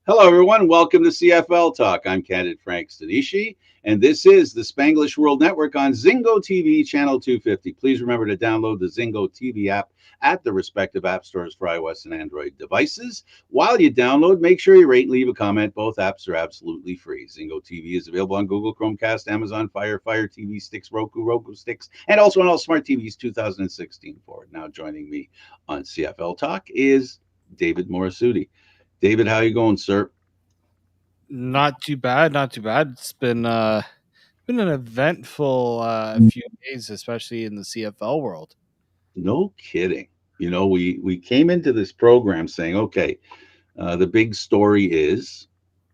Hello, everyone. Welcome to CFL Talk. I'm Candid Stanisci, and this is the Spanglish World Network on Zingo TV, channel 250. Please remember to download the Zingo TV app at the respective app stores for iOS and Android devices. While you download, make sure you rate and leave a comment. Both apps are absolutely free. Zingo TV is available on Google Chromecast, Amazon Fire, Fire TV sticks, Roku sticks, and also on all smart TVs 2016 forward. Now joining me on CFL Talk is David Morassutti. David, how you going, sir? Not too bad, not too bad. It's been an eventful few days, especially in the CFL world. No kidding. We came into this program saying, okay, the big story is,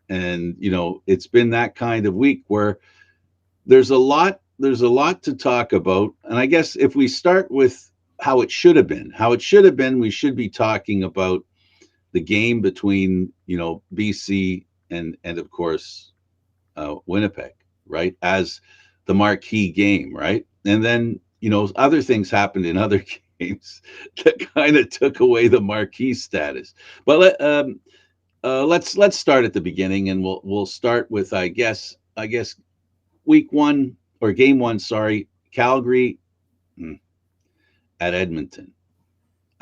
and it's been that kind of week where there's a lot to talk about. And I guess if we start with how it should have been, we should be talking about the game between BC and of course Winnipeg, right? As the marquee game, right? And then other things happened in other games that kind of took away the marquee status. But let's start at the beginning, and we'll start with I guess week one or game one. Sorry, Calgary mm, at Edmonton.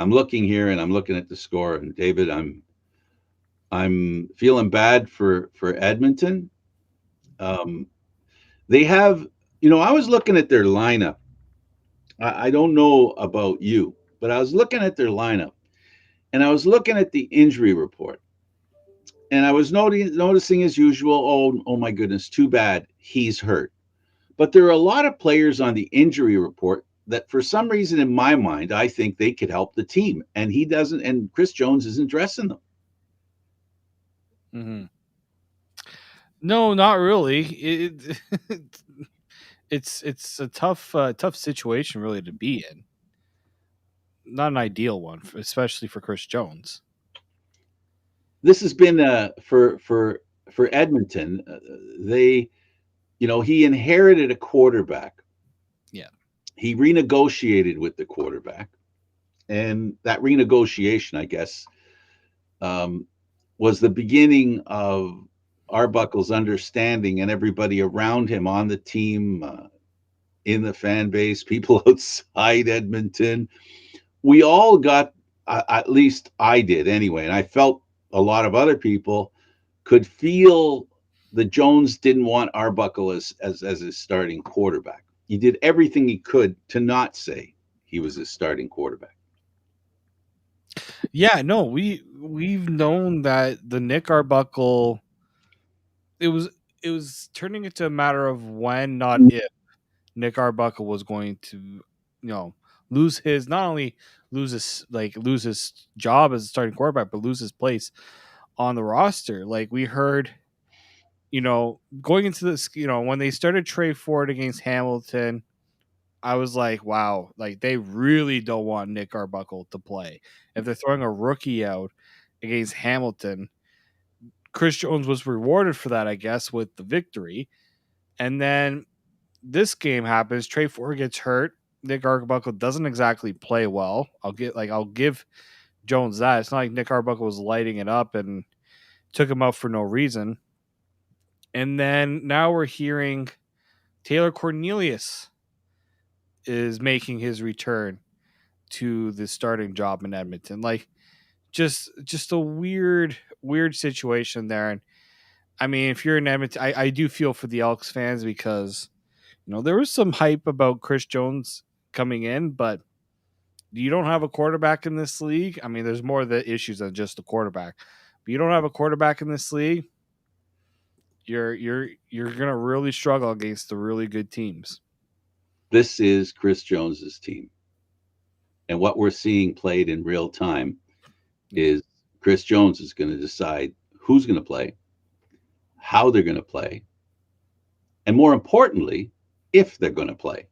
I'm looking here and I'm looking at the score, and David, I'm feeling bad for Edmonton. Um, they have, I was looking at their lineup. I don't know about you, but I was looking at their lineup and I was looking at the injury report, and I was noticing as usual, oh my goodness, too bad he's hurt. But there are a lot of players on the injury report that for some reason in my mind, I think they could help the team. And he doesn't, and Chris Jones isn't dressing them. hmm No, not really. It's a tough situation really to be in. Not an ideal one, especially for Chris Jones. This has been for Edmonton. They, he inherited a quarterback. Yeah. He renegotiated with the quarterback, and that renegotiation, I guess, um, was the beginning of Arbuckle's understanding and everybody around him on the team, in the fan base, people outside Edmonton. We all got, at least I did anyway, and I felt a lot of other people could feel that Jones didn't want Arbuckle as his starting quarterback. He did everything he could to not say he was his starting quarterback. Yeah, no, we've known that the Nick Arbuckle it was it was turning into a matter of when, not if, Nick Arbuckle was going to, lose his not only lose his job as a starting quarterback, but lose his place on the roster. Like we heard, going into this, when they started Trey Ford against Hamilton, I was like, wow, like they really don't want Nick Arbuckle to play. If they're throwing a rookie out against Hamilton, Chris Jones was rewarded for that, I guess, with the victory. And then this game happens. Trey Ford gets hurt. Nick Arbuckle doesn't exactly play well. I'll give Jones that. It's not like Nick Arbuckle was lighting it up and took him out for no reason. And then now we're hearing Taylor Cornelius is making his return to the starting job in Edmonton. Like just a weird situation there. And I mean, if you're in Edmonton, I do feel for the Elks fans because there was some hype about Chris Jones coming in, but you don't have a quarterback in this league. I mean, there's more of the issues than just the quarterback. But you don't have a quarterback in this league, you're gonna really struggle against the really good teams. This is Chris Jones's team. And what we're seeing played in real time Yeah. is Chris Jones is going to decide who's going to play, how they're going to play, and more importantly, if they're going to play.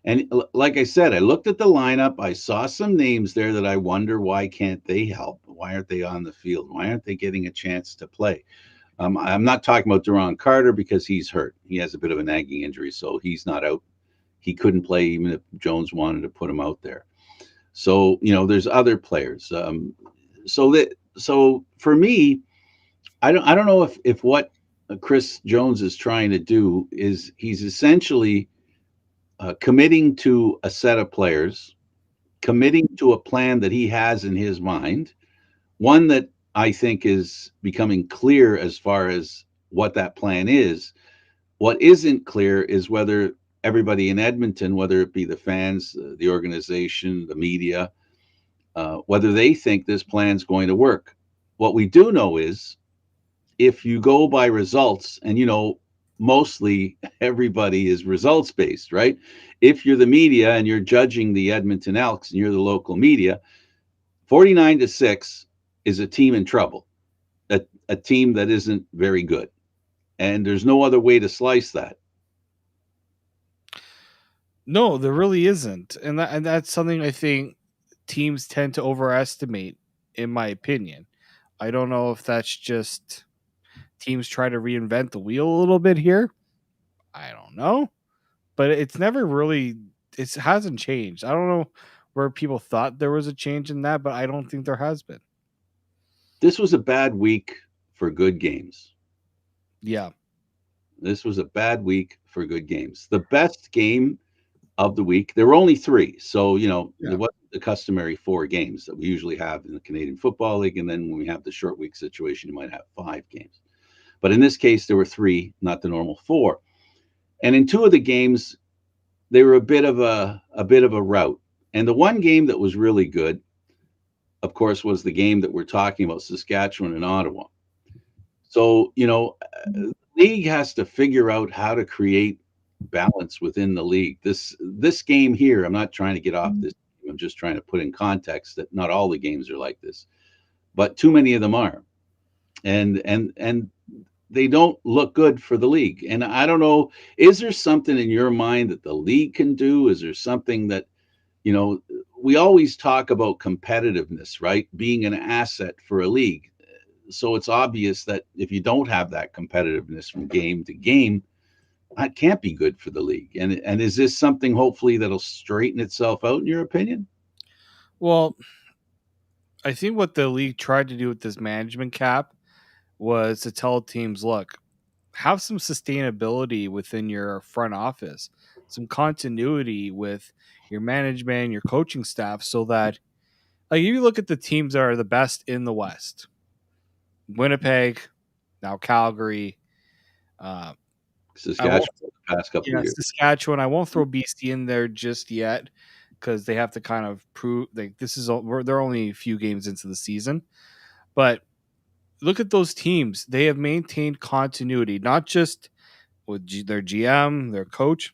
And like I said, I looked at the lineup. I saw some names there that I wonder, why can't they help? Why aren't they on the field? Why aren't they getting a chance to play? I'm not talking about Duron Carter because he's hurt. He has a bit of a nagging injury, so he's not out. He couldn't play even if Jones wanted to put him out there. So there's other players. So for me, I don't know if what Chris Jones is trying to do is he's essentially committing to a set of players, committing to a plan that he has in his mind, one that I think is becoming clear as far as what that plan is. What isn't clear is whether everybody in Edmonton, whether it be the fans, the organization, the media, whether they think this plan's going to work. What we do know is if you go by results, and mostly everybody is results based, right? If you're the media and you're judging the Edmonton Elks and you're the local media, 49-6 is a team in trouble, a team that isn't very good. And there's no other way to slice that. No, there really isn't, and that's something I think teams tend to overestimate, in my opinion. I don't know if that's just teams try to reinvent the wheel a little bit here. I don't know, but it's never really it hasn't changed. I don't know where people thought there was a change in that, but I don't think there has been. This was a bad week for good games. Yeah, This was a bad week for good games. The best game of the week, there were only three. So, there yeah. wasn't the customary four games that we usually have in the Canadian Football League. And then when we have the short week situation, you might have five games. But in this case, there were three, not the normal four. And in two of the games, they were a bit of a rout. And the one game that was really good, of course, was the game that we're talking about, Saskatchewan and Ottawa. So, the league has to figure out how to create balance within the league. This game here, I'm not trying to get off this. I'm just trying to put in context that not all the games are like this, but too many of them are. And they don't look good for the league. And I don't know, is there something in your mind that the league can do? Is there something that, you know, we always talk about competitiveness, right? Being an asset for a league. So it's obvious that if you don't have that competitiveness from game to game, that can't be good for the league. And is this something hopefully that'll straighten itself out in your opinion? Well, I think what the league tried to do with this management cap was to tell teams, look, have some sustainability within your front office, some continuity with your management, your coaching staff, so that like if you look at the teams that are the best in the West, Winnipeg, now Calgary, uh, I won't, Saskatchewan the past couple of yeah, years. Saskatchewan. I won't throw BC in there just yet because they have to kind of prove like this is they're only a few games into the season, but look at those teams. They have maintained continuity, not just with their GM, their coach,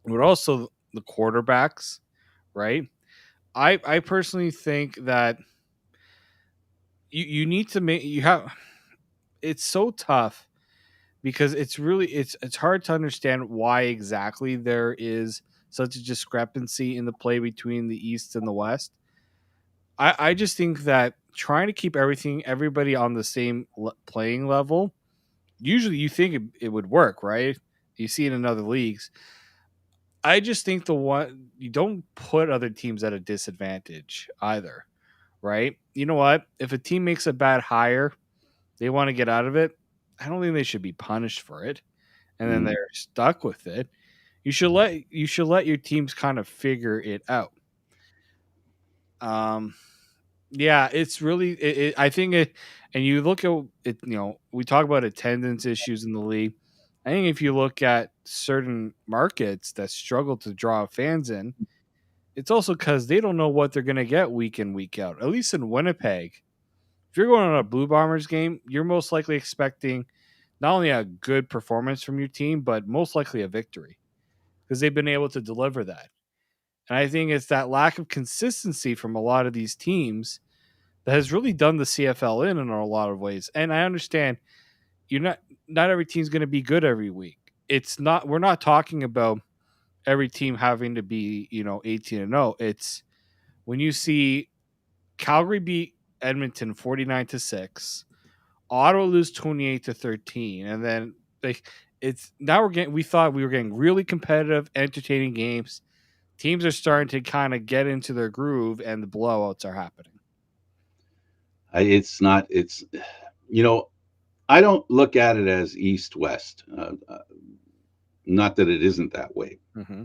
but also the quarterbacks, right? I personally think that you need to make you have it's so tough because it's hard to understand why exactly there is such a discrepancy in the play between the East and the West. I just think that trying to keep everybody on the same playing level, usually you think it would work, right? You see it in other leagues. I just think the one you don't put other teams at a disadvantage either, right? You know what? If a team makes a bad hire, they want to get out of it. I don't think they should be punished for it, and then Mm. they're stuck with it. You should let your teams kind of figure it out. Um, yeah, it's really. I think it, and you look at it. We talk about attendance issues in the league. I think if you look at certain markets that struggle to draw fans in, it's also because they don't know what they're going to get week in, week out. At least in Winnipeg, if you're going on a Blue Bombers game, you're most likely expecting not only a good performance from your team, but most likely a victory because they've been able to deliver that. And I think it's that lack of consistency from a lot of these teams that has really done the CFL in a lot of ways. And I understand you're not every team's going to be good every week. It's not we're not talking about every team having to be 18-0. It's when you see Calgary beat Edmonton 49-6, Ottawa lose 28-13, and then it's now we thought we were getting really competitive, entertaining games. Teams are starting to kind of get into their groove, and the blowouts are happening. It's not. It's you know. I don't look at it as east west. Not that it isn't that way. Hmm.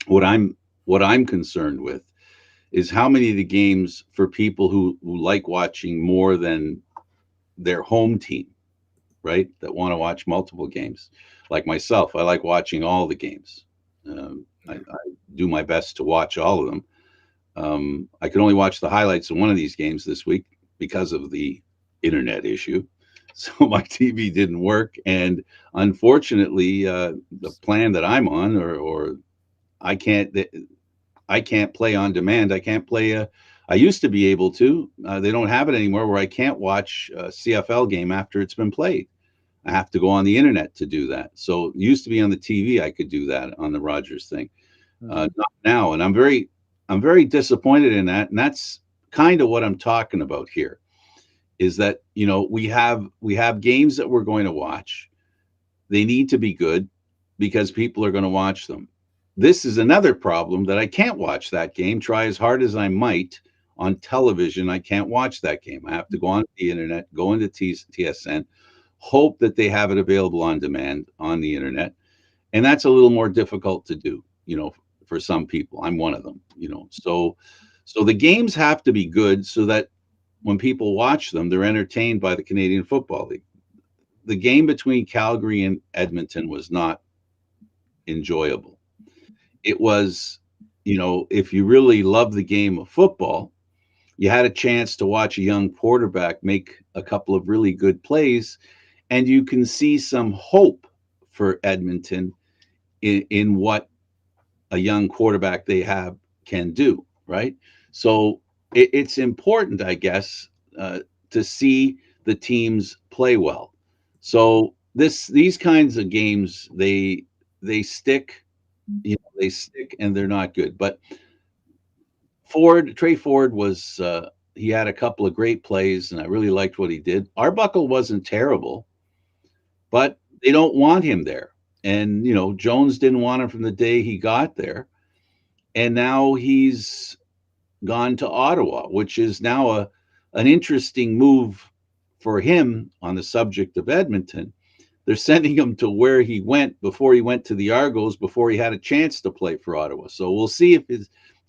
What I'm concerned with is how many of the games for people who like watching more than their home team, right? That want to watch multiple games. Like myself, I like watching all the games. I do my best to watch all of them. I could only watch the highlights of one of these games this week because of the internet issue. So my TV didn't work, and unfortunately, the plan that I'm on, or I can't, I can't play on demand. I can't play. I used to be able to. They don't have it anymore, where I can't watch a CFL game after it's been played. I have to go on the internet to do that. So it used to be on the TV. I could do that on the Rogers thing. Hmm. Not now, and I'm very disappointed in that. And that's kind of what I'm talking about here. Is that we have games that we're going to watch. They need to be good because people are going to watch them. This is another problem that I can't watch that game. Try as hard as I might on television, I can't watch that game. I have to go on the internet, go into TSN, hope that they have it available on demand on the internet, and that's a little more difficult to do. For some people, I'm one of them. So the games have to be good so that when people watch them, they're entertained by the Canadian Football League. The game between Calgary and Edmonton was not enjoyable. It was, if you really love the game of football, you had a chance to watch a young quarterback make a couple of really good plays, and you can see some hope for Edmonton in what a young quarterback they have can do, right? So it's important, I guess, to see the teams play well. So these kinds of games, they stick, they stick, and they're not good. But Trey Ford was he had a couple of great plays, and I really liked what he did. Arbuckle wasn't terrible, but they don't want him there. And Jones didn't want him from the day he got there, and now he's gone to Ottawa, which is now an interesting move for him on the subject of Edmonton. They're sending him to where he went before he went to the Argos, before he had a chance to play for Ottawa. So we'll see if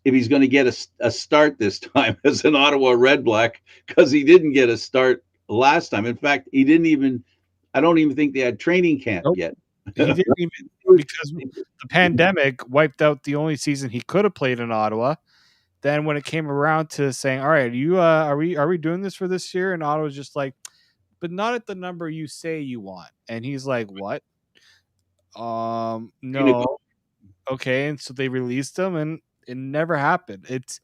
he's going to get a start this time as an Ottawa Red Black, because he didn't get a start last time. In fact, he didn't even. I don't even think they had training camp Nope. yet. He didn't even, because the pandemic wiped out the only season he could have played in Ottawa. Then when it came around to saying, "All right, you are we doing this for this year?" and Ottawa's just like, "But not at the number you say you want." And he's like, "What? No, okay." And so they released him, and it never happened. It's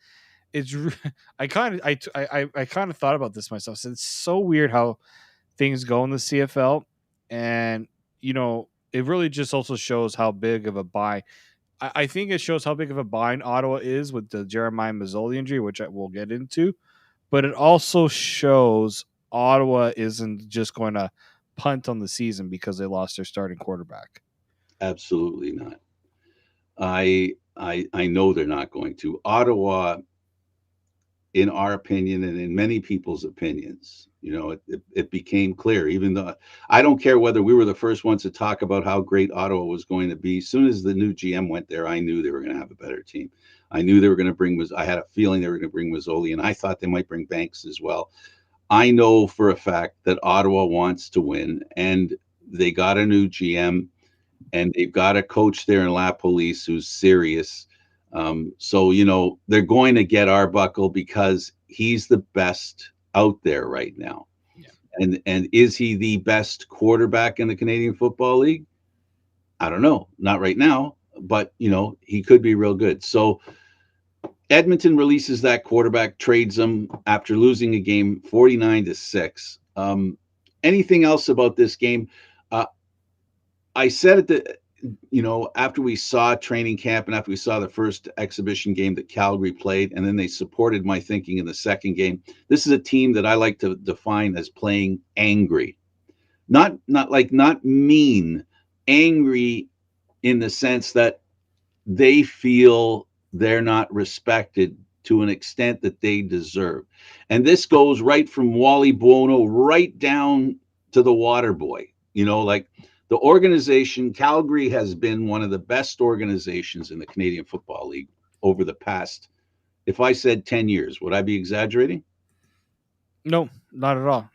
I kind of I kind of thought about this myself. So it's so weird how things go in the CFL, and it really just also shows how big of a buy. I think it shows how big of a bind Ottawa is with the Jeremiah Mazzoli injury, which I will get into. But it also shows Ottawa isn't just going to punt on the season because they lost their starting quarterback. Absolutely not. I know they're not going to. Ottawa, in our opinion and in many people's opinions, it became clear. Even though I don't care whether we were the first ones to talk about how great Ottawa was going to be, as soon as the new GM went there, I knew they were going to have a better team. I knew they were going to bring. I had a feeling they were going to bring Mazzoli, and I thought they might bring Banks as well. I know for a fact that Ottawa wants to win, and they got a new GM, and they've got a coach there in La Police who's serious. So they're going to get Arbuckle because he's the best out there right now. Yeah. And is he the best quarterback in the Canadian Football League? I don't know, not right now, but he could be real good. So Edmonton releases that quarterback, trades him after losing a game 49-6. Anything else about this game? Uh, I said at the after we saw training camp and after we saw the first exhibition game that Calgary played, and then they supported my thinking in the second game. This is a team that I like to define as playing angry, not mean, angry in the sense that they feel they're not respected to an extent that they deserve. And this goes right from Wally Buono right down to the water boy. Like the organization, Calgary has been one of the best organizations in the Canadian Football League over the past, if I said 10 years, would I be exaggerating? No, not at all.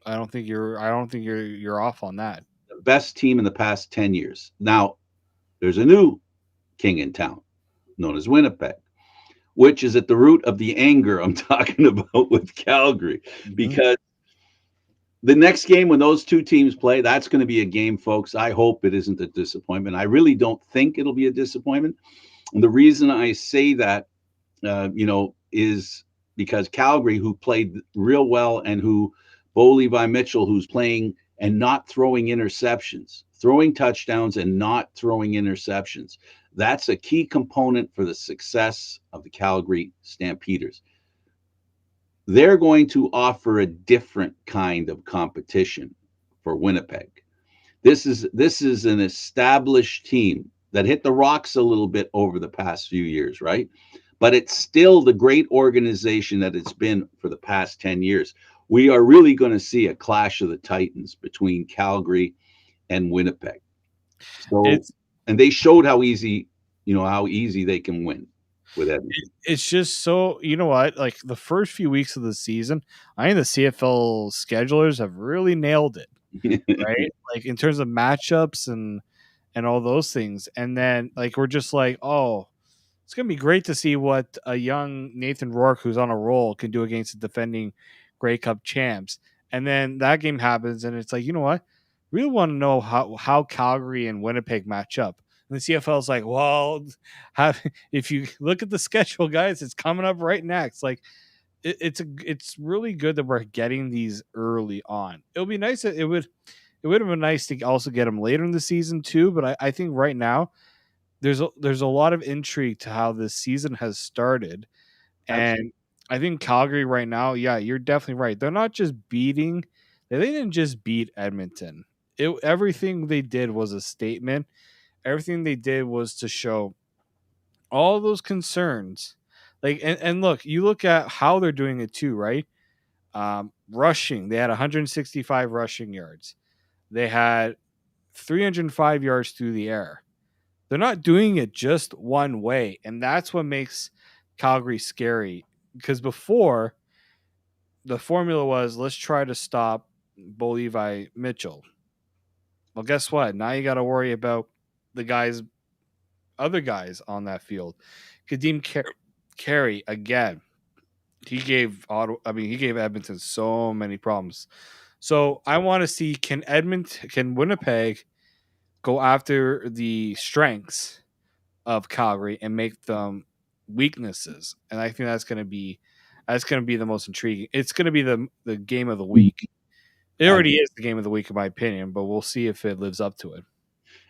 I don't think you're off on that. The best team in the past 10 years. Now, there's a new king in town known as Winnipeg, which is at the root of the anger I'm talking about with Calgary. Hmm. Because the next game, when those two teams play, that's going to be a game, folks. I hope it isn't a disappointment. I really don't think it'll be a disappointment. And the reason I say that, is because Calgary, who played real well, and who Bo Levi Mitchell, who's playing and not throwing interceptions, throwing touchdowns and not throwing interceptions. That's a key component for the success of the Calgary Stampeders. They're going to offer a different kind of competition for Winnipeg. This is an established team that hit the rocks a little bit over the past few years, right? But it's still the great organization that it's been for the past 10 years. We are really going to see a clash of the Titans between Calgary and Winnipeg. So, It's and they showed how easy they can win with Edmonton. it's just so, you know what, like the first few weeks of the season, I think the CFL schedulers have really nailed it, right? Like in terms of matchups and all those things. And then like we're just like, oh, it's gonna be great to see what a young Nathan Rourke who's on a roll can do against the defending Grey Cup champs. And then that game happens, and it's like, you know what? Really want to know how Calgary and Winnipeg match up. And the CFL is like, well, have, if you look at the schedule, guys, it's coming up right next. Like it's really good that we're getting these early on. It would be nice that it would have been nice to also get them later in the season too. But I think right now there's a lot of intrigue to how this season has started, Absolutely. and I think Calgary right now, yeah, you're definitely right. They didn't just beat Edmonton. Everything they did was a statement. Everything they did was to show all those concerns. Like and look, you look at how they're doing it too, right? Rushing, they had 165 rushing yards. They had 305 yards through the air. They're not doing it just one way, and that's what makes Calgary scary. Because before, the formula was let's try to stop Bo Levi Mitchell. Well, guess what? Now you got to worry about the other guys on that field. Carey again. He gave Edmonton so many problems. So I want to see, can Winnipeg go after the strengths of Calgary and make them weaknesses. And I think that's going to be the most intriguing. It's going to be the game of the week. It I already is the game of the week in my opinion, but we'll see if it lives up to it.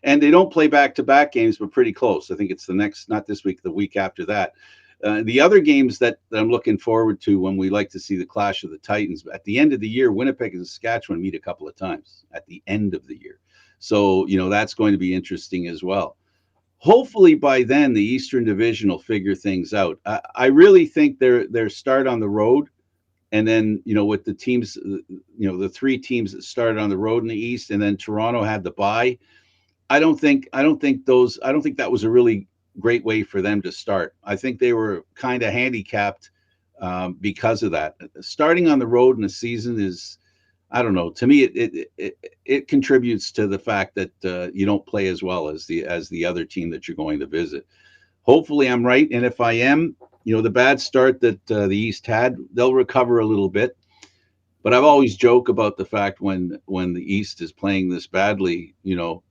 And they don't play back-to-back games, but pretty close. I think it's the next, not this week, the week after that. The other games that I'm looking forward to when we like to see the clash of the Titans at the end of the year, Winnipeg and Saskatchewan meet a couple of times at the end of the year. So, that's going to be interesting as well. Hopefully by then the Eastern Division will figure things out. I really think their start on the road, and then with the teams, the three teams that started on the road in the East, and then Toronto had the bye. I don't think that was a really great way for them to start. I think they were kind of handicapped because of that. Starting on the road in a season is, I don't know. To me, it contributes to the fact that you don't play as well as the other team that you're going to visit. Hopefully, I'm right, and if I am, the bad start that the East had, they'll recover a little bit. But I've always joked about the fact when the East is playing this badly, the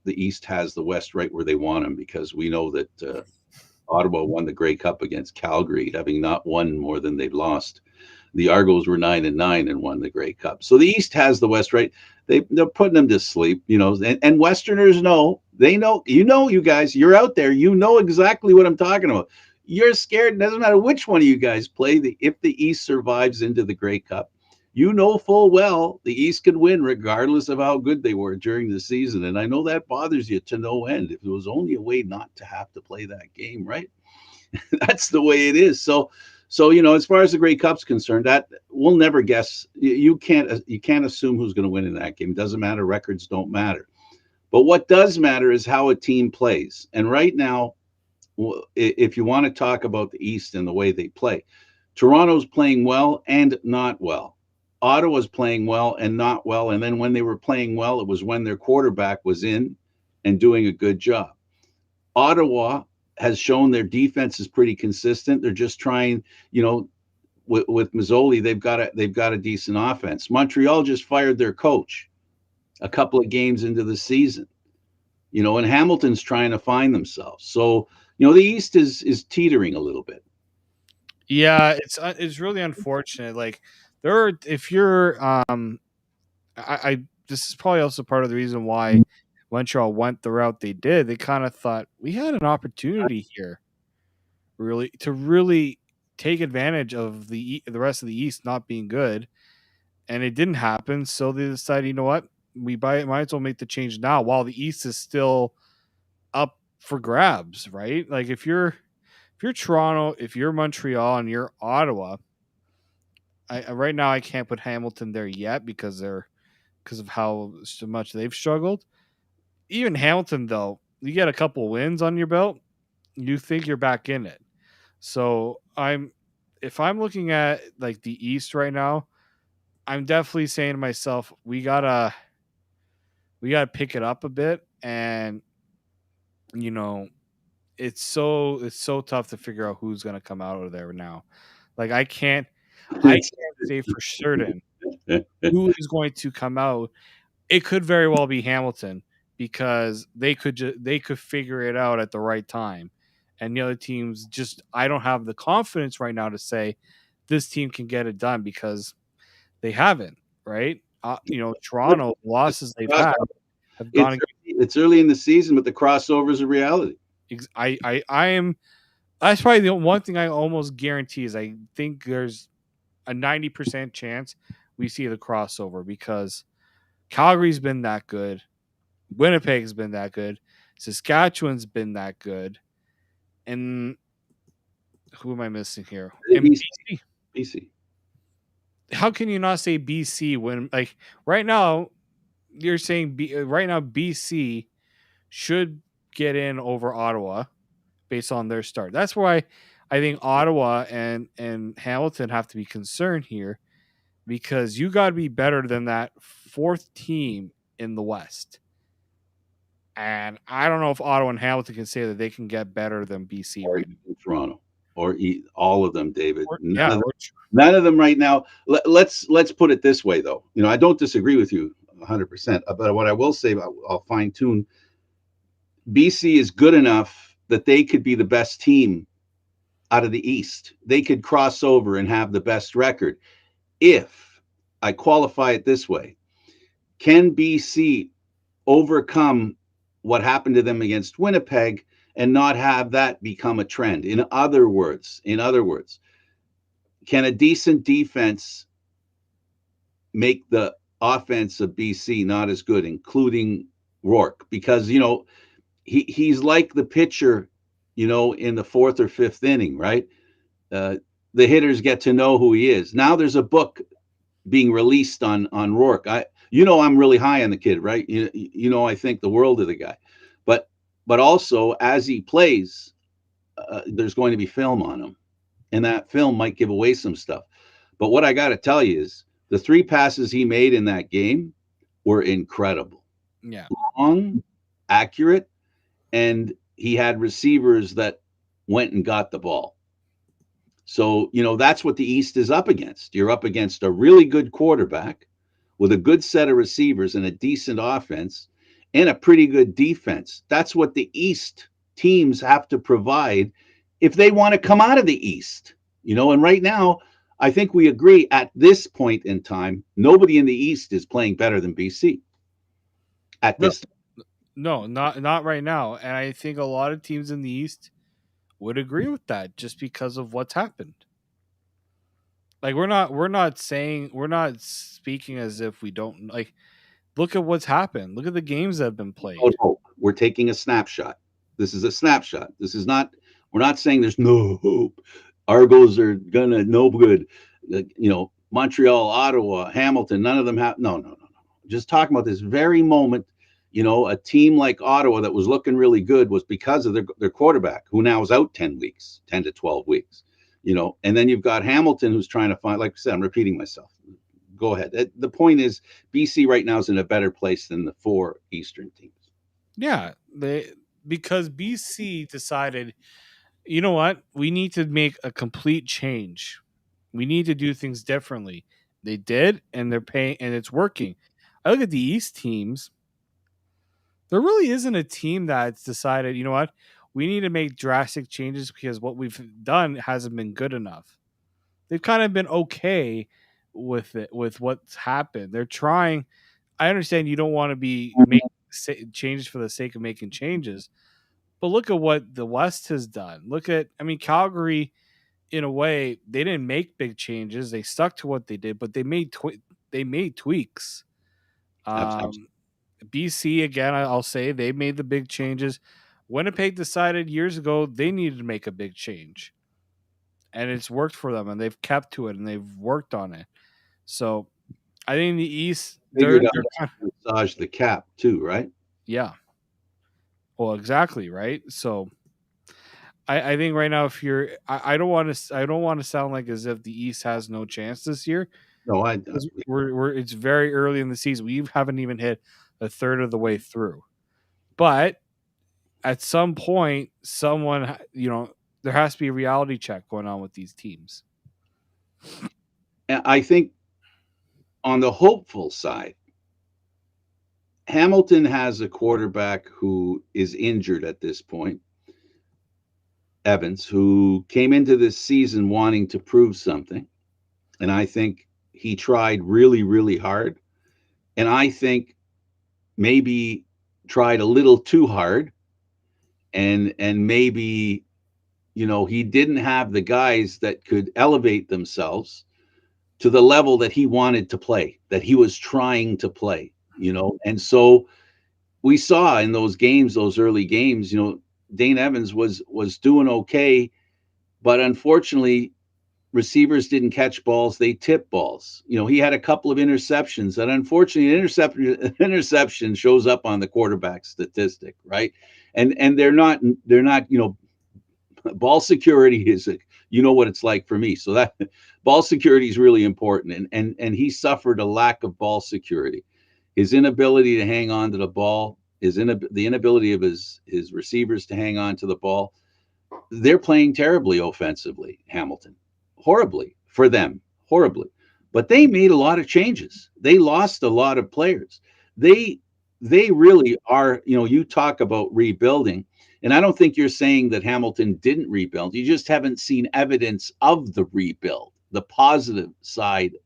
East has the West right where they want them, because we know that Ottawa won the Grey Cup against Calgary, having not won more than they've lost. The Argos were 9-9 and won the Grey Cup. So the East has the West right. They're putting them to sleep, and Westerners know. They know. You guys, you're out there. You know exactly what I'm talking about. You're scared. It doesn't matter which one of you guys play. If the East survives into the Grey Cup, you know full well the East could win regardless of how good they were during the season. And I know that bothers you to no end. If there was only a way not to have to play that game, right? That's the way it is. So So as far as the Grey Cup's concerned, that we'll never guess. You can't assume who's going to win in that game. It doesn't matter. Records don't matter. But what does matter is how a team plays. And right now, if you want to talk about the East and the way they play, Toronto's playing well and not well. Ottawa's playing well and not well. And then when they were playing well, it was when their quarterback was in and doing a good job. Ottawa has shown their defense is pretty consistent. They're just trying, with Mazzoli, they've got a decent offense. Montreal just fired their coach a couple of games into the season. And Hamilton's trying to find themselves. So, the East is teetering a little bit. Yeah, it's really unfortunate. Like if you're I this is probably also part of the reason why Montreal went the route they did. They kind of thought we had an opportunity here, really take advantage of the rest of the East not being good, and it didn't happen. So they decided, you know what, might as well make the change now while the East is still up for grabs, right? Like if you're Toronto, if you're Montreal, and you're Ottawa, right now I can't put Hamilton there yet because of how so much they've struggled. Even Hamilton, though, you get a couple wins on your belt, you think you're back in it. So if I'm looking at like the East right now, I'm definitely saying to myself, we gotta pick it up a bit, and you know, it's so tough to figure out who's gonna come out of there now. Like I can't say for certain who is going to come out. It could very well be Hamilton because they could figure it out at the right time, and the other teams just I don't have the confidence right now to say this team can get it done because they haven't. Right? Toronto losses they've had have It's gone. it's early in the season, but the crossover is a reality. I am. That's probably the one thing I almost guarantee is I think there's a 90% chance we see the crossover because Calgary's been that good. Winnipeg's been that good. Saskatchewan's been that good. And who am I missing here? And BC, BC. BC. How can you not say BC when like right now you're saying right now BC should get in over Ottawa based on their start. That's why I think Ottawa and Hamilton have to be concerned here because you got to be better than that fourth team in the West. And I don't know if Ottawa and Hamilton can say that they can get better than BC Or right now. even Toronto, or all of them, David. Yeah, None of them right now. Let's put it this way, though. I don't disagree with you 100%. But what I will say, I'll fine tune. BC is good enough that they could be the best team out of the East. They could cross over and have the best record. If I qualify it this way, can BC overcome what happened to them against Winnipeg and not have that become a trend? In other words, can a decent defense make the offense of BC not as good, including Rourke? Because he's like the pitcher, in the fourth or fifth inning, right? Uh, the hitters get to know who he is. Now there's a book being released on Rourke. I'm really high on the kid, right? I think the world of the guy, but also as he plays, there's going to be film on him, and that film might give away some stuff. But what I got to tell you is the three passes he made in that game were incredible, yeah. long, accurate, and he had receivers that went and got the ball. So, that's what the East is up against. You're up against a really good quarterback with a good set of receivers and a decent offense and a pretty good defense. That's what the East teams have to provide if they want to come out of the East. And right now, I think we agree at this point in time, nobody in the East is playing better than BC at No, this time. no, not right now. And I think a lot of teams in the East would agree with that just because of what's happened. Like we're not speaking as if we don't like look at what's happened. Look at the games that have been No played. hope. We're taking a snapshot. This is a snapshot. This is not, we're not saying there's no hope. Argos are gonna no good. Montreal, Ottawa, Hamilton, none of them have. No, no, no, no. Just talking about this very moment. A team like Ottawa that was looking really good was because of their quarterback, who now is out 10 weeks, 10 to 12 weeks. And then you've got Hamilton, who's trying to find. Like I said, I'm repeating myself. Go ahead. The point is, BC right now is in a better place than the four Eastern teams. Yeah, they because BC decided, you know what, we need to make a complete change. We need to do things differently. They did, and they're paying, and it's working. I look at the East teams. There really isn't a team that's decided, you know what, we need to make drastic changes because what we've done hasn't been good enough. They've kind of been okay with it, with what's happened. They're trying. I understand you don't want to be making changes for the sake of making changes, but look at what the West has done. Look at, I mean, Calgary. In a way, they didn't make big changes. They stuck to what they did, but they made tweaks. Absolutely. Um, BC again, I'll say they made the big changes. Winnipeg decided years ago they needed to make a big change, and it's worked for them, and they've kept to it, and they've worked on it. So I think in the East, Figured out they're kind how to massage the cap too, right? yeah. Well, exactly right. So I think right now, if you're, I don't want to sound like as if the East has no chance this year. No, I 'Cause it's very early in the season. We haven't even hit a third of the way through. But at some point, there has to be a reality check going on with these teams. I think on the hopeful side, Hamilton has a quarterback who is injured at this point, Evans, who came into this season wanting to prove something. And I think he tried really, really hard. And I think maybe tried a little too hard. And maybe, he didn't have the guys that could elevate themselves to the level that he wanted to play, that he was trying to play. And so we saw in those games, those early games, Dane Evans was doing okay, but unfortunately, receivers didn't catch balls; they tipped balls. He had a couple of interceptions, and unfortunately, interception shows up on the quarterback statistic, right? And they're not ball security is what it's like for me. So that ball security is really important, and he suffered a lack of ball security. His inability to hang on to the ball, the inability of his receivers to hang on to the ball. They're playing terribly offensively, Hamilton. Horribly for them, horribly. But they made a lot of changes. They lost a lot of players. They they really are, you talk about rebuilding, and I don't think you're saying that Hamilton didn't rebuild. You just haven't seen evidence of the rebuild, the positive side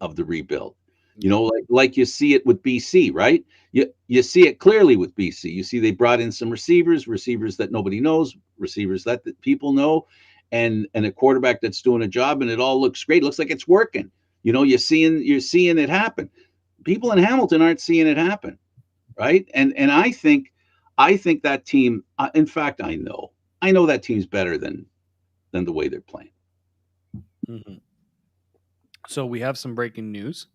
of the rebuild. Yeah. Like you see it with BC, right? You see it clearly with BC. You see they brought in some receivers that nobody knows, receivers that people know, and a quarterback that's doing a job, and it all looks great. It looks like it's working. You're seeing it happen. People in Hamilton aren't seeing it happen, right? And I think that team. In fact, I know that team's better than the way they're playing. Mm-hmm. So we have some breaking news.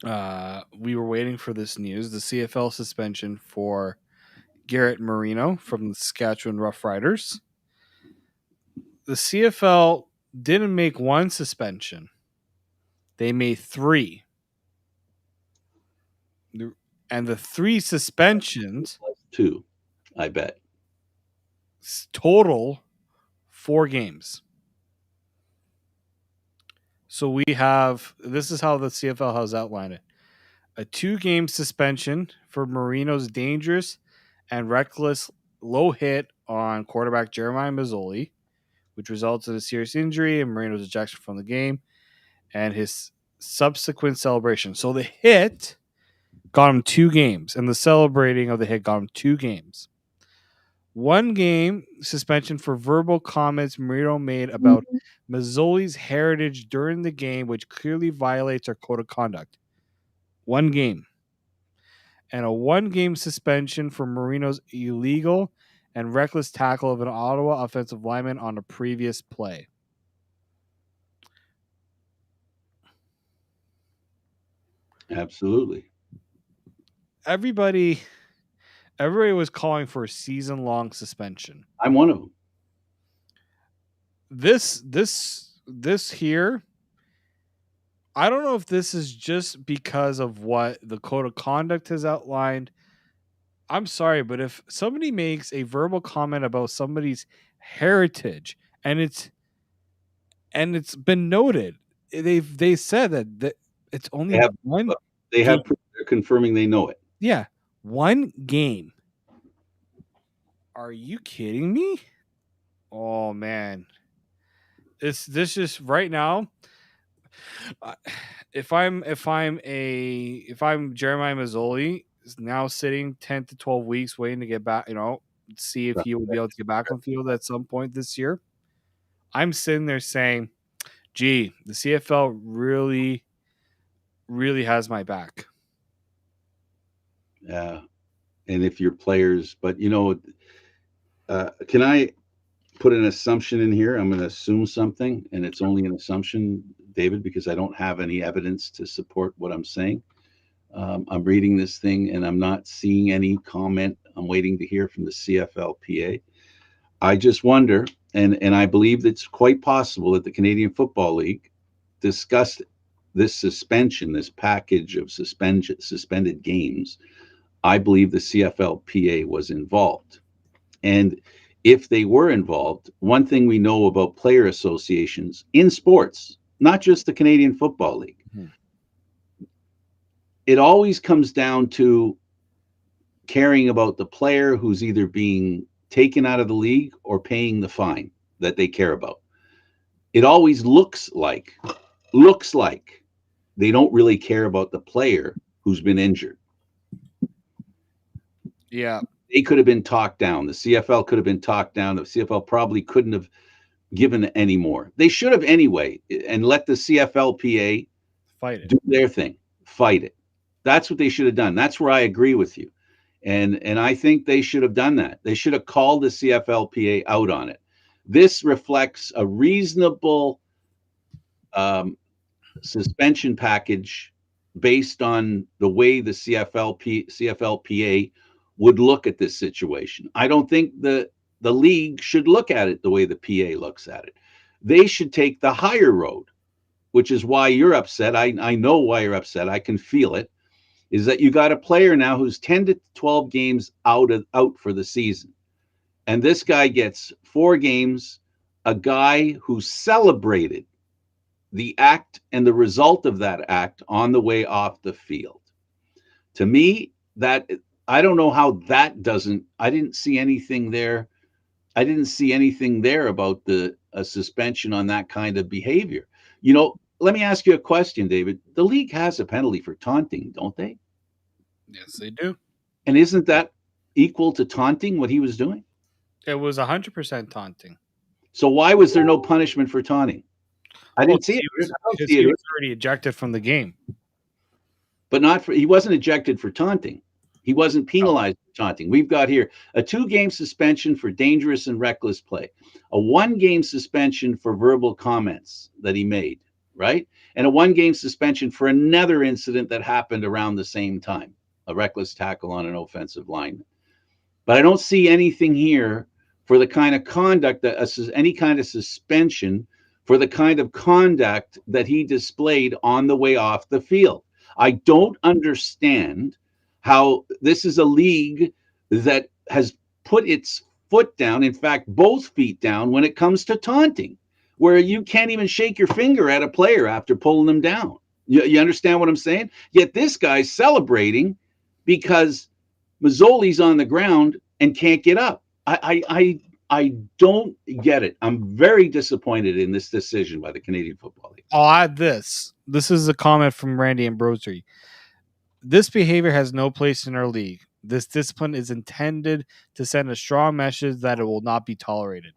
We were waiting for this news: the CFL suspension for Garrett Marino from the Saskatchewan Roughriders. The CFL didn't make one suspension; they made three, and the three suspensions Two, I bet. total 4 games. So we have, this is how the CFL has outlined it: a 2 game suspension for Marino's dangerous and reckless low hit on quarterback Jeremiah Mazzoli, which results in a serious injury and Marino's ejection from the game and his subsequent celebration. So the hit got him 2 games, and the celebrating of the hit got him 2 games. 1 game suspension for verbal comments Marino made about Mazzoli's heritage during the game, which clearly violates our code of conduct. 1 game. And a 1 game suspension for Marino's illegal and reckless tackle of an Ottawa offensive lineman on a previous play. Absolutely. Everybody everybody was calling for a season-long suspension. I'm one of them. This here, I don't know if this is just because of what the code of conduct has outlined. I'm sorry, but if somebody makes a verbal comment about somebody's heritage and it's been noted, they said that it's They only have one they game. have proof. They're confirming they know it. Yeah, one game. Are you kidding me? Oh man, this just right now. uh, if I'm Jeremiah Mazzoli, is now sitting 10 to 12 weeks waiting to get back, see if he will be able to get back on field at some point this year. I'm sitting there saying, "Gee, the CFL really, really has my back." Yeah. And if your players, but can I put an assumption in here? I'm going to assume something, and it's only an assumption, David, because I don't have any evidence to support what I'm saying. I'm reading this thing and I'm not seeing any comment. I'm waiting to hear from the CFLPA. I just wonder, and I believe it's quite possible that the Canadian Football League discussed this suspension, this package of suspended games. I believe the CFLPA was involved. And if they were involved, one thing we know about player associations in sports, not just the Canadian Football League, it always comes down to caring about the player who's either being taken out of the league or paying the fine that they care about. It always looks like they don't really care about the player who's been injured. Yeah, They could have been talked down. The CFL could have been talked down. The CFL probably couldn't have given any more. They should have anyway, and let the CFLPA fight it. do their thing, fight it. That's what they should have done. That's where I agree with you. And I think they should have done that. They should have called the CFLPA out on it. This reflects a reasonable um, suspension package based on the way the CFLPA would look at this situation. I don't think the league should look at it the way the PA looks at it. They should take the higher road, which is why you're upset. I know why you're upset. I can feel it. Is that you got a player now who's 10 to 12 games out for the season. And this guy gets 4 games, a guy who celebrated the act and the result of that act on the way off the field. To me, that I don't know how that doesn't. I didn't see anything there. I didn't see anything there about the a suspension on that kind of behavior. Let me ask you a question, David. The league has a penalty for taunting, don't they? Yes, they do. And isn't that equal to taunting what he was doing? It was 100% taunting. So why was there no punishment for taunting? I Well, didn't see it. I don't because see he it. was already ejected from the game. But not for he wasn't ejected for taunting. He wasn't Oh, penalized for taunting. We've got here a 2-game suspension for dangerous and reckless play, a 1-game suspension for verbal comments that he made, right? And a 1-game suspension for another incident that happened around the same time, a reckless tackle on an offensive lineman. But I don't see anything here for the kind of conduct that any kind of suspension for the kind of conduct that he displayed on the way off the field. I don't understand how this is a league that has put its foot down, in fact, both feet down when it comes to taunting, where you can't even shake your finger at a player after pulling them down. You understand what I'm saying? Yet this guy's celebrating because Mazzoli's on the ground and can't get up. I don't get it. I'm very disappointed in this decision by the Canadian Football League. I'll add this. This is a comment from Randy Ambrosery. This behavior has no place in our league. This discipline is intended to send a strong message that it will not be tolerated.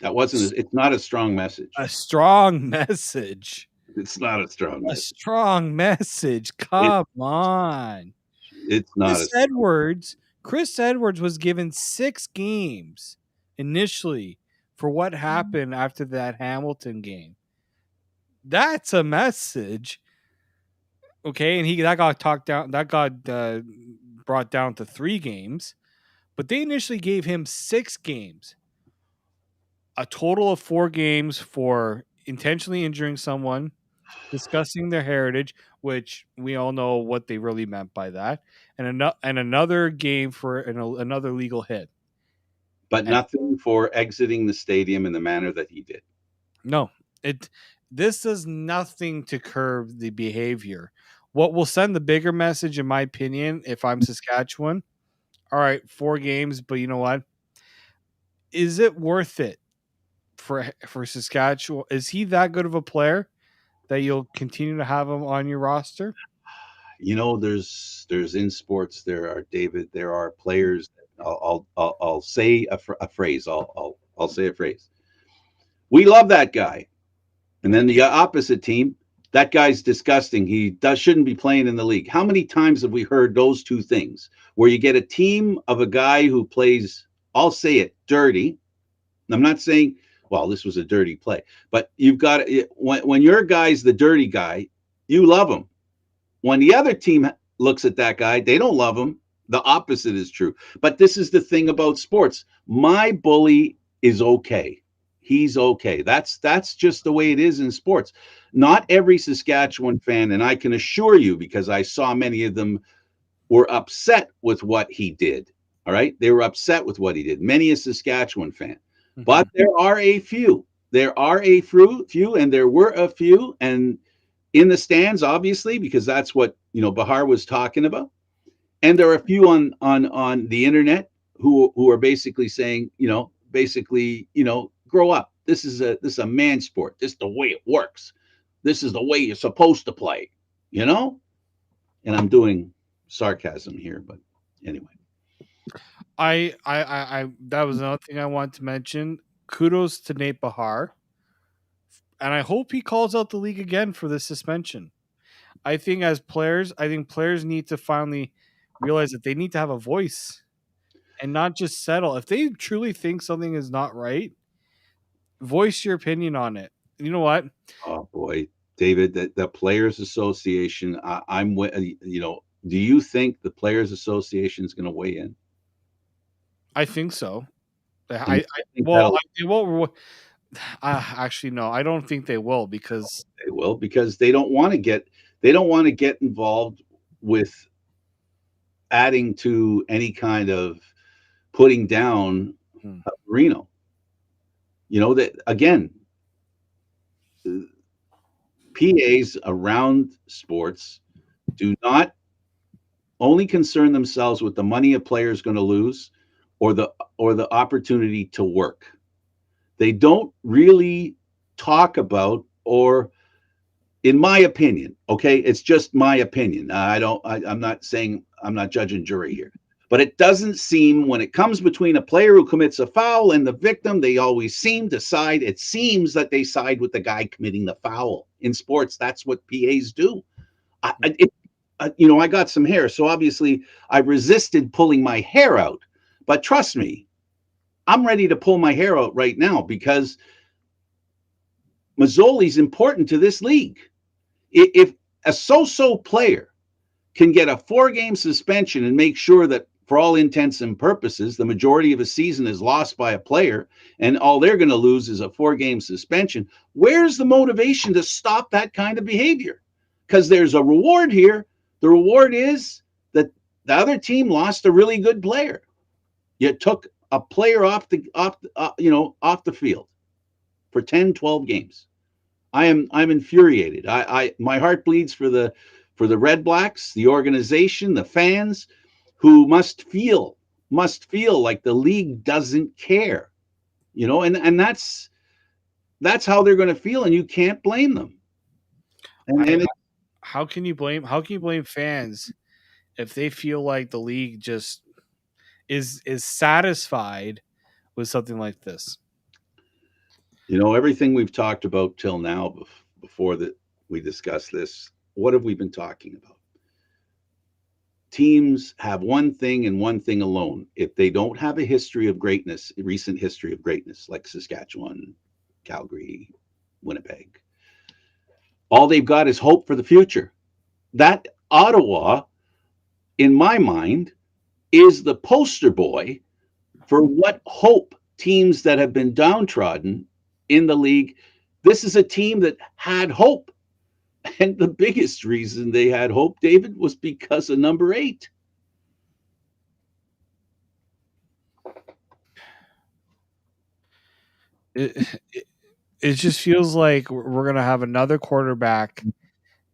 That wasn't. It's not a strong message. A strong message. It's not a strong A message. strong message. It, Come on. it's not Chris a strong. Edwards Chris Edwards was given 6 games initially for what happened after that Hamilton game. That's a message, okay? And he that got talked down. That got brought down to 3 games, but they initially gave him 6 games, a total of 4 games for intentionally injuring someone, discussing their heritage, which we all know what they really meant by that, and another game for another legal hit. But And nothing for exiting the stadium in the manner that he did. no, it this does nothing to curb the behavior. What will send the bigger message, in my opinion, if I'm Saskatchewan, all right, 4 games, but you know what? Is it worth it for Saskatchewan? Is he that good of a player that you'll continue to have him on your roster? There's in sports, there are, David, there are players. I'll say a phrase. I'll say a phrase. We love that guy, and then the opposite team, that guy's disgusting. He shouldn't be playing in the league. How many times have we heard those two things? Where you get a team of a guy who plays, I'll say it, dirty. I'm not saying, well, this was a dirty play, but you've got when your guy's the dirty guy, you love him. When the other team looks at that guy, they don't love him. The opposite is true. But this is the thing about sports. My bully is okay. He's okay. That's just the way it is in sports. Not every Saskatchewan fan, and I can assure you, because I saw many of them, were upset with what he did. All right. They were upset with what he did. Many a Saskatchewan fan. Mm-hmm. But there are a few. There are a few, and there were a few, and in the stands, obviously, because that's what Bahar was talking about. And there are a few on the internet who are basically saying, grow up. This is a man sport. This is the way it works. This is the way you're supposed to play. You know. And I'm doing sarcasm here, but anyway. That was another thing I wanted to mention. Kudos to Nate Bahar, and I hope he calls out the league again for this suspension. I think players need to finally realize that they need to have a voice and not just settle. If they truly think something is not right, voice your opinion on it. You know what? Oh boy, David, the Players Association. I'm with. Do you think the Players Association is going to weigh in? I think so. And I I think well, that'll I won't. Actually, no, I don't think they will because they will, because they don't want to get involved with adding to any kind of putting down hmm, Reno. That again, PAs around sports do not only concern themselves with the money a player is going to lose, or the opportunity to work. They don't really talk about, or in my opinion, okay, it's just my opinion. I'm not saying, I'm not judging jury here, but it doesn't seem, when it comes between a player who commits a foul and the victim, they always seem to side. It seems that they side with the guy committing the foul. In sports, that's what PAs do. I got some hair, so obviously I resisted pulling my hair out. But trust me, I'm ready to pull my hair out right now, because Mazzoli's important to this league. If a so-so player can get a 4-game suspension and make sure that, for all intents and purposes, the majority of a season is lost by a player, and all they're going to lose is a 4-game suspension, where's the motivation to stop that kind of behavior? Because there's a reward here. The reward is that the other team lost a really good player. You took a player off the field for 10, 12 games. I'm infuriated. My heart bleeds for the Red Blacks, the organization, the fans, who must feel like the league doesn't care. And that's how they're going to feel, and you can't blame them. And I and it, how can you blame fans if they feel like the league just is satisfied with something like this? everything we've talked about till now, before that we discuss this, what have we been talking about? teams have one thing and one thing alone. If they don't have a history of greatness, a recent history of greatness, like Saskatchewan, Calgary, Winnipeg, all they've got is hope for the future. That Ottawa, in my mind, is the poster boy for what hope teams that have been downtrodden in the league. This is a team that had hope. And the biggest reason they had hope, David, was because of number 8. It it just feels like we're gonna have another quarterback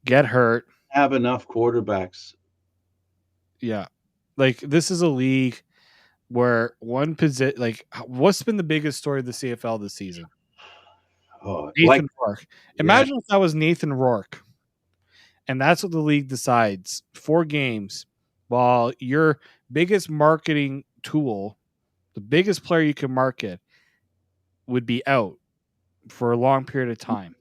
get hurt. Have enough quarterbacks. Yeah, like this is a league where one position, like what's been the biggest story of the CFL this season? Oh, like, Nathan Rourke. yeah, Imagine if that was Nathan Rourke, and that's what the league decides: 4 games, while your biggest marketing tool, the biggest player you can market, would be out for a long period of time.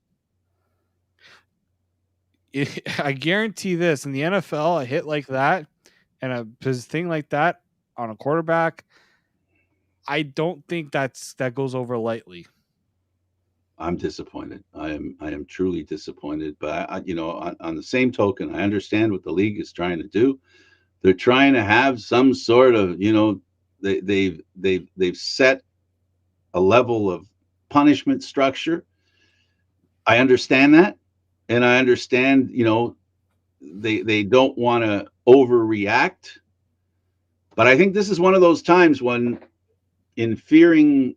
I guarantee this in the NFL, a hit like that and a thing like that on a quarterback, I don't think that goes over lightly. I'm disappointed. I am truly disappointed. But on the same token, I understand what the league is trying to do. They're trying to have some sort of, they've set a level of punishment structure. I understand that, and I understand, they don't want to overreact. But I think this is one of those times when, in fearing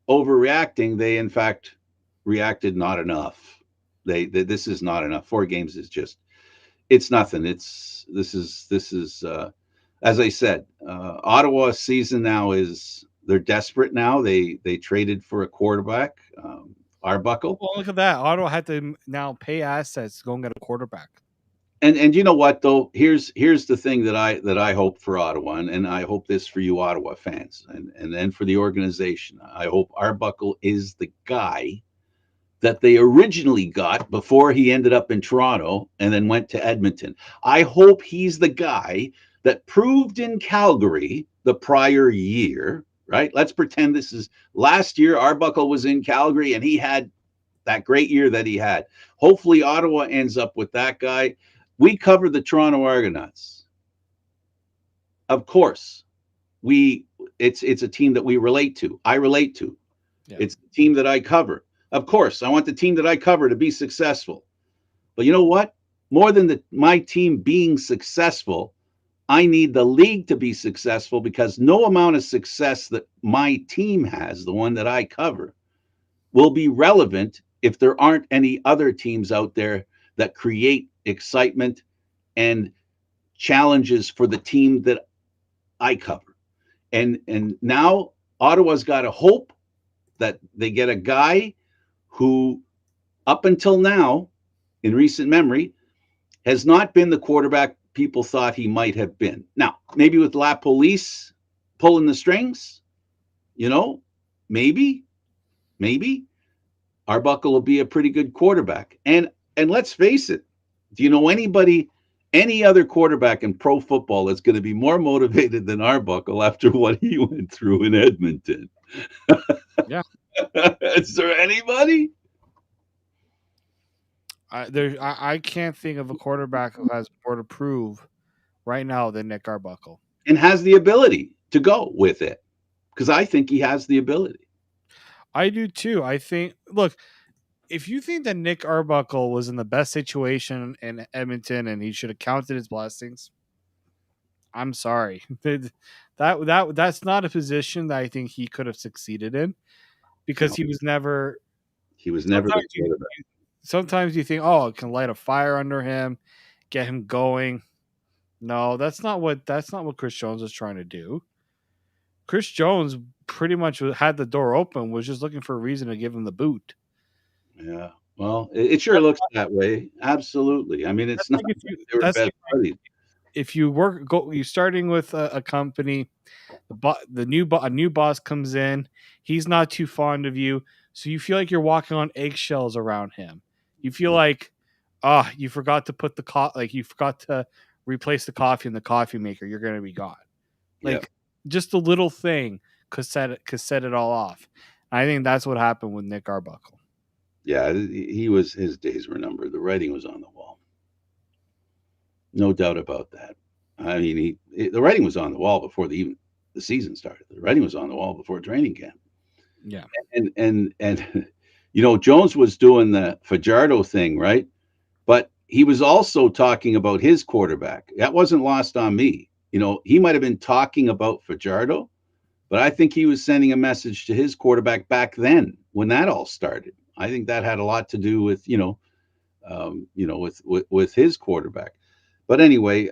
overreacting, they in fact reacted not enough. This is not enough. 4 games is just, it's nothing. This is as I said, Ottawa's season now is, they're desperate now. They traded for a quarterback, Arbuckle. Well, look at that. Ottawa had to now pay assets to go and get a quarterback. And you know what though? Here's the thing that I hope for Ottawa, and I hope this for you Ottawa fans, and then for the organization. I hope Arbuckle is the guy that they originally got before he ended up in Toronto and then went to Edmonton. I hope he's the guy that proved in Calgary the prior year, right? Let's pretend this is last year. Arbuckle was in Calgary and he had that great year that he had. Hopefully, Ottawa ends up with that guy. We covered the Toronto Argonauts. Of course, we it's a team that we relate to. I relate to. Yeah. It's the team that I cover. Of course, I want the team that I cover to be successful. But you know what? More than my team being successful, I need the league to be successful, because no amount of success that my team has, the one that I cover, will be relevant if there aren't any other teams out there that create excitement and challenges for the team that I cover. And now Ottawa's got to hope that they get a guy who, up until now, in recent memory, has not been the quarterback people thought he might have been. Now, maybe with La Police pulling the strings, maybe, maybe Arbuckle will be a pretty good quarterback. And let's face it, do you know anybody, any other quarterback in pro football that's going to be more motivated than Arbuckle after what he went through in Edmonton? Yeah. Is there anybody? I can't think of a quarterback who has more to prove right now than Nick Arbuckle. And has the ability to go with it, because I think he has the ability. I do too. I think, look, if you think that Nick Arbuckle was in the best situation in Edmonton and he should have counted his blessings, I'm sorry. That's not a position that I think he could have succeeded in, because No, he was never. he was never the Sometimes quarterback. sometimes you think, oh, it can light a fire under him, get him going. No, that's not what Chris Jones was trying to do. Chris Jones pretty much had the door open, was just looking for a reason to give him the boot. Yeah. Well, it sure looks that way. Absolutely. I mean, it's That's not like if like you they were that's best like buddies. if you you starting with a company, a new boss comes in, he's not too fond of you, so you feel like you're walking on eggshells around him. You feel like, you forgot to put the like you forgot to replace the coffee in the coffee maker, you're going to be gone. Yeah. Like just a little thing could set it all off. I think that's what happened with Nick Arbuckle. Yeah, his days were numbered. The writing was on the wall. No doubt about that. I mean, the writing was on the wall before the season started. The writing was on the wall before training camp. Yeah. And Jones was doing the Fajardo thing, right? But he was also talking about his quarterback. That wasn't lost on me. He might have been talking about Fajardo, but I think he was sending a message to his quarterback back then when that all started. I think that had a lot to do with with his quarterback. But anyway,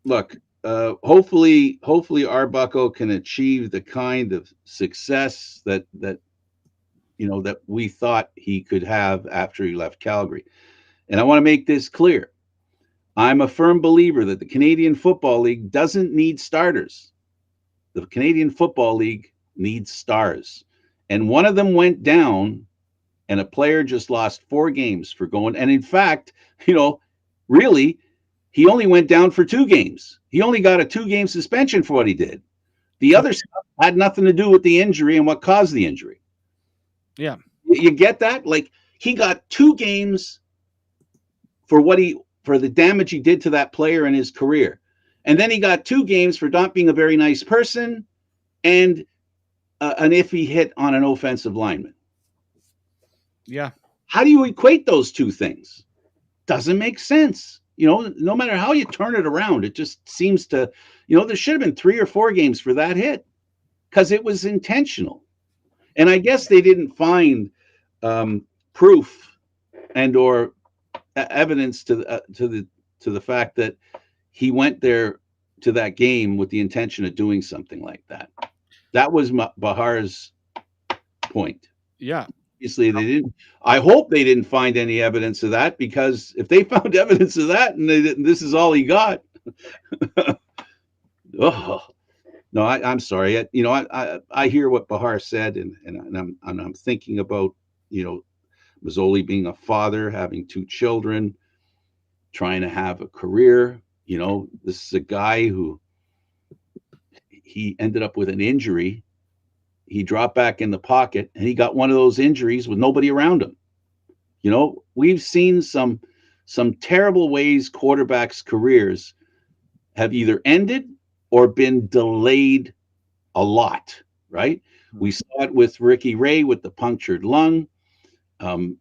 look, hopefully Arbuckle can achieve the kind of success that we thought he could have after he left Calgary. And I want to make this clear. I'm a firm believer that the Canadian Football League doesn't need starters. The Canadian Football League needs stars. And one of them went down, and a player just lost 4 games for going. And in fact, really, he only went down for 2 games. He only got a 2-game suspension for what he did. The other stuff had nothing to do with the injury and what caused the injury. Yeah. You get that? Like, he got 2 games for the damage he did to that player in his career. And then he got 2 games for not being a very nice person and an iffy hit on an offensive lineman. Yeah. How do you equate those two things? Doesn't make sense. No matter how you turn it around, it just seems to, there should have been 3 or 4 games for that hit because it was intentional. And I guess they didn't find proof and or evidence to the fact that he went there to that game with the intention of doing something like that. That was Bahar's point. Yeah. Obviously, they didn't. I hope they didn't find any evidence of that, because if they found evidence of that and this is all he got, oh no, I'm sorry. I hear what Bahar said, and I'm thinking about Mazzoli being a father, having 2 children, trying to have a career. This is a guy who he ended up with an injury. He dropped back in the pocket and he got one of those injuries with nobody around him. We've seen some terrible ways quarterbacks' careers have either ended or been delayed a lot, right? We saw it with Ricky Ray with the punctured lung. And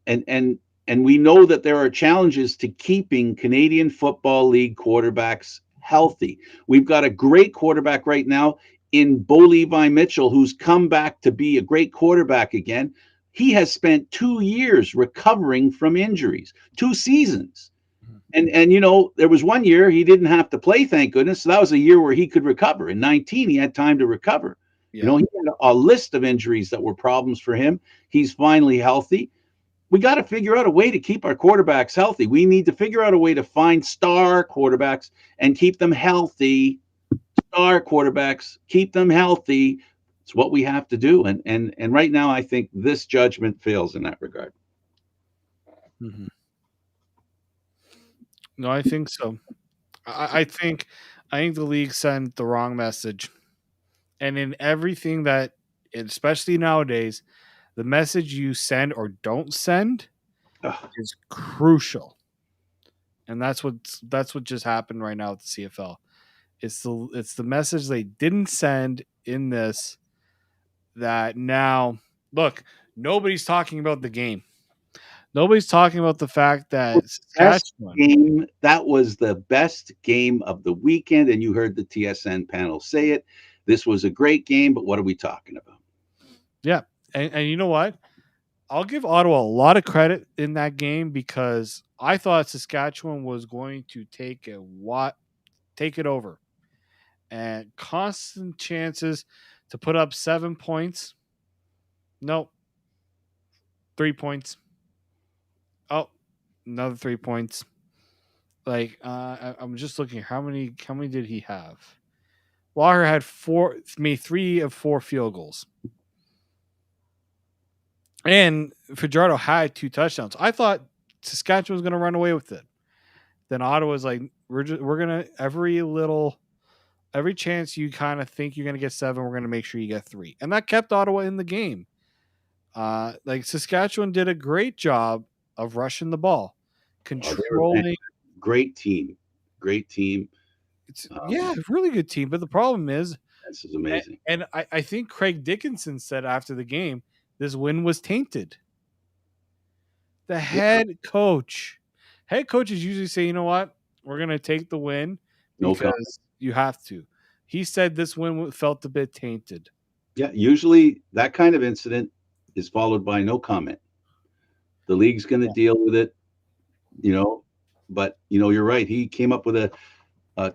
we know that there are challenges to keeping Canadian Football League quarterbacks healthy. We've got a great quarterback right now in Bo Levi Mitchell, who's come back to be a great quarterback again. He has spent 2 years recovering from injuries, 2 seasons. And there was 1 year he didn't have to play, thank goodness. So that was a year where he could recover. In 19, he had time to recover. Yeah. He had a list of injuries that were problems for him. He's finally healthy. We got to figure out a way to keep our quarterbacks healthy. We need to figure out a way to find star quarterbacks and keep them healthy. Star quarterbacks, keep them healthy. It's what we have to do. And right now, I think this judgment fails in that regard. Mm-hmm. No, I think so. I think the league sent the wrong message, and in everything that, especially nowadays, the message you send or don't send Ugh. is crucial, and that's what just happened right now with the CFL. It's the message they didn't send in this, that now look, nobody's talking about the game. Nobody's talking about the fact that Best Saskatchewan. game. That was the best game of the weekend, and you heard the TSN panel say it. This was a great game, but what are we talking about? Yeah, and you know what? I'll give Ottawa a lot of credit in that game, because I thought Saskatchewan was going to take it over, and constant chances to put up 7 points. Nope, 3 points. Oh, another 3 points. Like I'm just looking. How many did he have? Walker had made 3 of 4 field goals, and Fajardo had 2 touchdowns. I thought Saskatchewan was going to run away with it. Then Ottawa's like, We're gonna every chance you kind of think you're gonna get 7, we're gonna make sure you get 3, and that kept Ottawa in the game. Like Saskatchewan did a great job of rushing the ball, Oh, they were controlling. great team, great team. It's Um, yeah, really good team. But the problem is, this is amazing. and I think Craig Dickinson said after the game, this win was tainted. The Yeah, head coaches usually say, you know what, we're gonna take the win no comment. because you have to. He said this win felt a bit tainted. Yeah, usually that kind of incident is followed by no comment. The league's going to deal with it, you know. But you're right. He came up with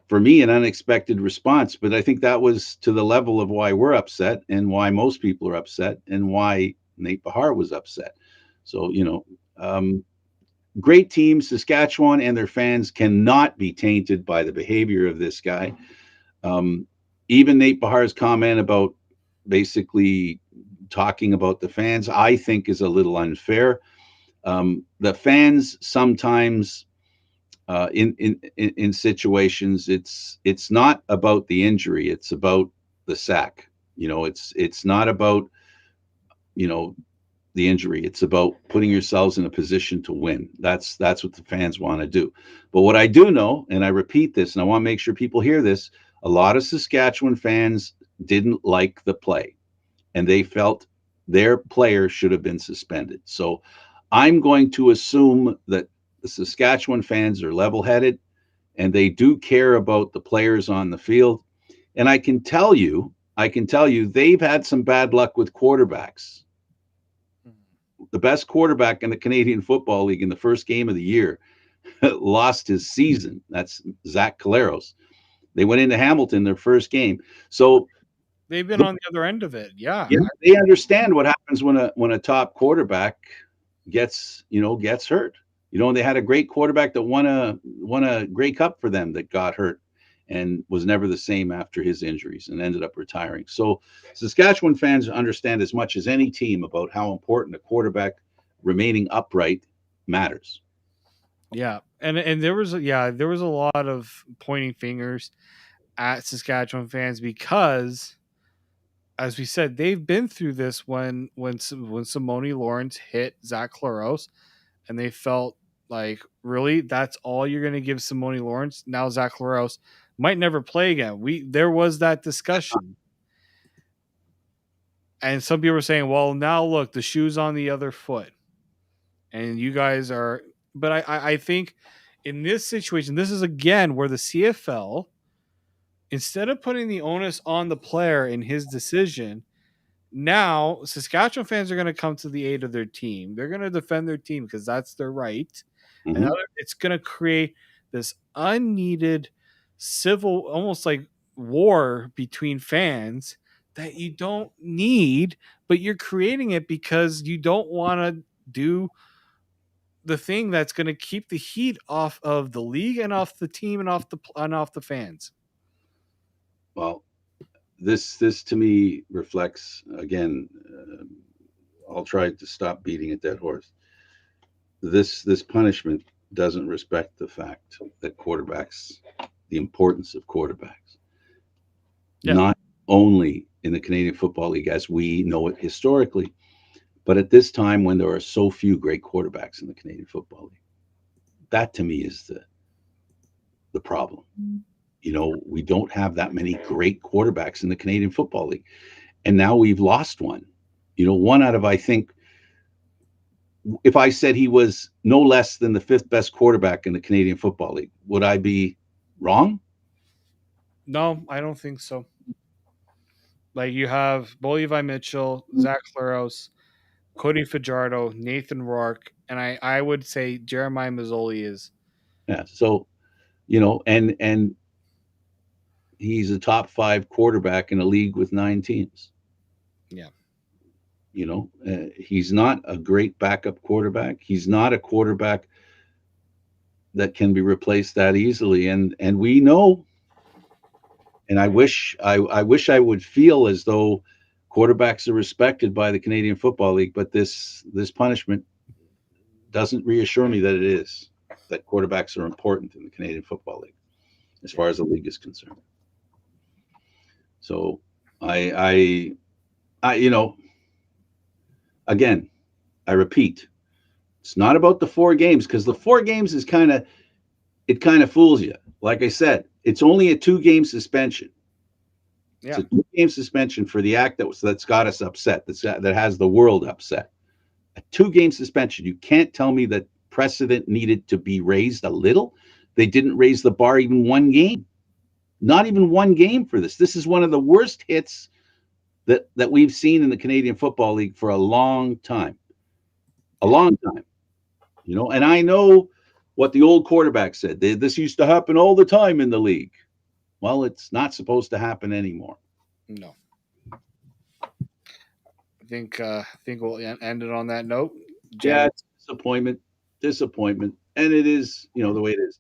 for me, an unexpected response. But I think that was to the level of why we're upset and why most people are upset and why Nate Bahar was upset. So great team, Saskatchewan, and their fans cannot be tainted by the behavior of this guy. Um, Even Nate Bahar's comment about basically talking about the fans, I think, is a little unfair. The fans sometimes, in situations, it's not about the injury; it's about the sack. It's not about you know the injury. It's about putting yourselves in a position to win. That's what the fans want to do. But what I do know, and I repeat this, and I want to make sure people hear this, a lot of Saskatchewan fans didn't like the play, and they felt their player should have been suspended. So I'm going to assume that the Saskatchewan fans are level-headed and they do care about the players on the field. And I can tell you, they've had some bad luck with quarterbacks. The best quarterback in the Canadian Football League in the first game of the year lost his season. That's Zach Caleros. They went into Hamilton their first game. So They've been on the other end of it. Yeah. yeah, they understand what happens when a top quarterback gets hurt. They had a great quarterback that won a Grey Cup for them that got hurt and was never the same after his injuries and ended up retiring. So Saskatchewan fans understand as much as any team about how important a quarterback remaining upright matters. Yeah. And there was a lot of pointing fingers at Saskatchewan fans because, as we said, they've been through this when Simone Lawrence hit Zach Claros, and they felt like, really, that's all you're going to give Simone Lawrence? Now Zach Claros might never play again. There was that discussion, and some people were saying, well, now look, the shoe's on the other foot, and you guys are. But I think in this situation, this is again where the CFL, instead of putting the onus on the player in his decision, now Saskatchewan fans are going to come to the aid of their team. They're going to defend their team because that's their right. And Mm-hmm. it's going to create this unneeded civil, almost like war between fans that you don't need, but you're creating it because you don't want to do the thing that's going to keep the heat off of the league and off the team and off the fans. Well, this to me reflects again. I'll try to stop beating a dead horse. This punishment doesn't respect the fact that quarterbacks, the importance of quarterbacks, Yeah. not only in the Canadian Football League as we know it historically, but at this time when there are so few great quarterbacks in the Canadian Football League. That to me is the problem. We don't have that many great quarterbacks in the Canadian Football League. And now we've lost one. One out of, I think, if I said he was no less than the fifth best quarterback in the Canadian Football League, would I be wrong? No, I don't think so. Like you have Bo Levi Mitchell, Zach Claros, Cody Fajardo, Nathan Rourke, and I would say Jeremiah Mazzoli is. Yeah. So, and he's a top five quarterback in a league with 9 teams. Yeah. He's not a great backup quarterback. He's not a quarterback that can be replaced that easily. And we know, and I wish I would feel as though quarterbacks are respected by the Canadian Football League, but this punishment doesn't reassure me that it is, that quarterbacks are important in the Canadian Football League. as Yeah. far as the league is concerned. So I, you know, again, I repeat, it's not about the 4 games because the 4 games is kind of fools you. Like I said, it's only a 2 game suspension. It's Yeah. a 2 game suspension for the act that's got us upset. That has the world upset. A 2 game suspension. You can't tell me that precedent needed to be raised a little. They didn't raise the bar even 1 game. Not even 1 game for this. This is one of the worst hits that we've seen in the Canadian Football League for a long time. A Yeah. long time. And I know what the old quarterback said. This used to happen all the time in the league. Well, it's not supposed to happen anymore. No. I think we'll end it on that note. Yeah, Jen, it's disappointment, and it is, the way it is.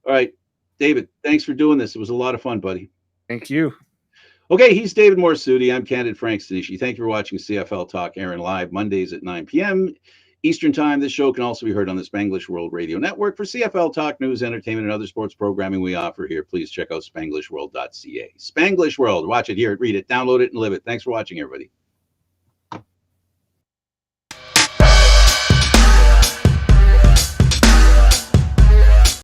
All right, David, thanks for doing this. It was a lot of fun, buddy. thank you. Okay, he's David Morassutti. I'm Candid Frank Stanisci. Thank you for watching CFL Talk Aaron live Mondays at 9 p.m. Eastern Time. This show can also be heard on the Spanglish World Radio Network. For CFL Talk news, entertainment, and other sports programming we offer here, please check out spanglishworld.ca. Spanglish World. Watch it, hear it, read it, download it, and live it. Thanks for watching, everybody.